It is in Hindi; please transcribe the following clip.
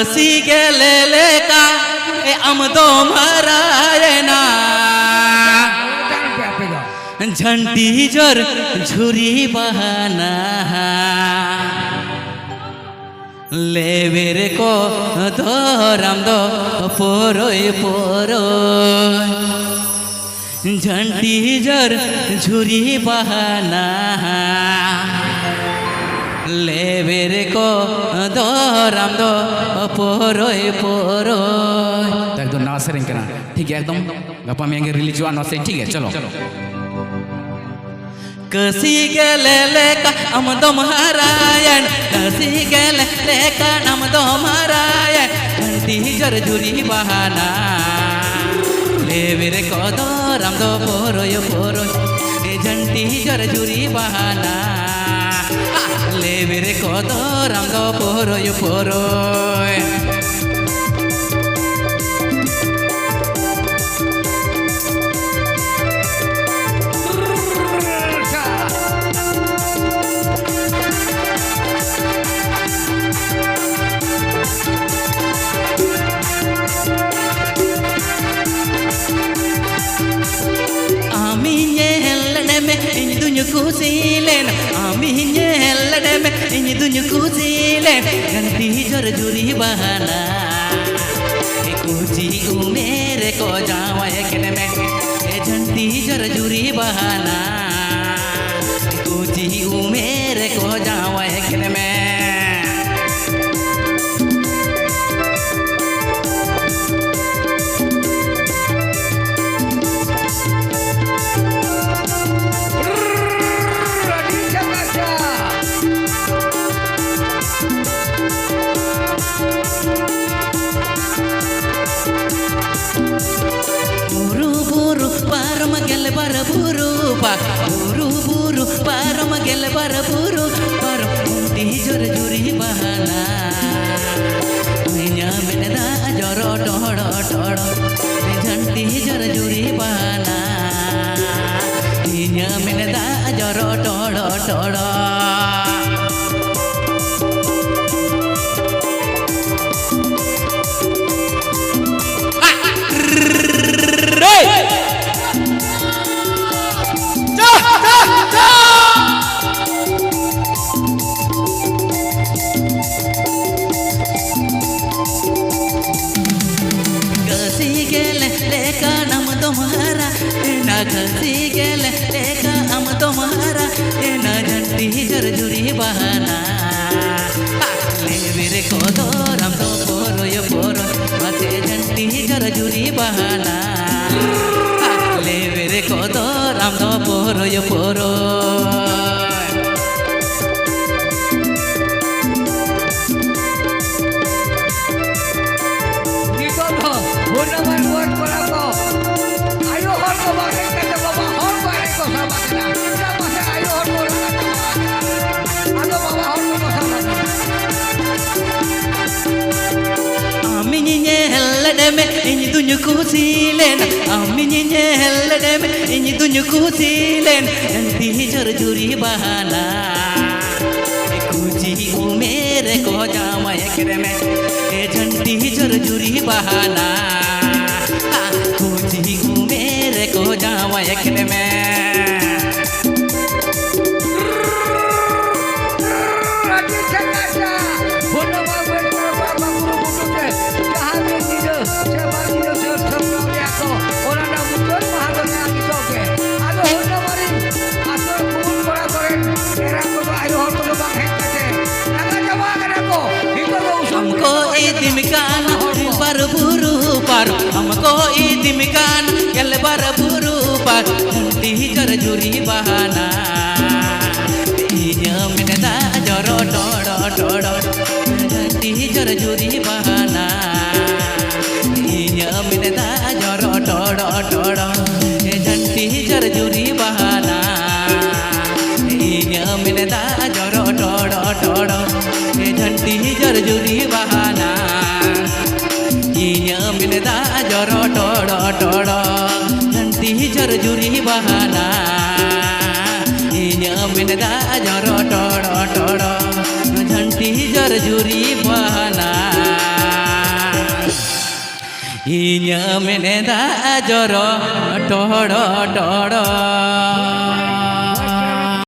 सी गेले का आमदो मरायना झंटी जोर झुरी बहाना लेवेर को धोराम दो पोरोय पोरोय झंटी जोर झुरी बहाना लेवेर को धोराम दो पोरोय पोरोय एकदम नवा सेरें कना ठीक है एकदम गप्पा में रिलीज हुआ नवा सेरें ठीक है चलो कसी गेले का आमदो महारायण कसी गेले का आमदो महारायण घंटी जर झुरी बहाना लेवेर को धोराम दो पोरोय पोरोय झंटी जर झुरी बहाना लेवेर को धोराम दो पोरोय पोरोय kusilen aminye lademe ini dunya kusilen ganti jor juri bahana kuji umere ko jawa ekne me ganti jor juri bahana kuji umere ko jawa ekne me buru buru param gel bar buru param unti jor juri bahana nya menda joro todo todo jhanti jor juri bahana nya menda joro todo todo घसी गेले लेका हम तुम्हारा ना झंटी जर जुरी बहाना लेवेर को धोराम दो पोरोय पोरोय बाते झंटी जर जुरी बहाना लेवेर को धोराम दो पोरोय पोरोय ini dunya kusilen aminye helledem ini dunya kusilen ganti jor juri bahana kuji umere ko jama ekre me jhanti jor juri bahana kuji umere ko jama ekre me buru par हमको इदिमकान गल बर buru par घंटी जर जुरी बहाना इया मिनदा जरो टोडो टोडो घंटी जर जुरी बहाना इया मिनदा जरो टोडो टोडो घंटी जर जुरी बहाना इया मिनदा जरो टोडो टोडो घंटी जर जुरी बहाना मिलदा जरो टोडो टोडो घंटी जर जुरी बहाना मिलदा जरो टोडो टोडो घंटी जर जुरी बहाना Inya meneda joro toro toro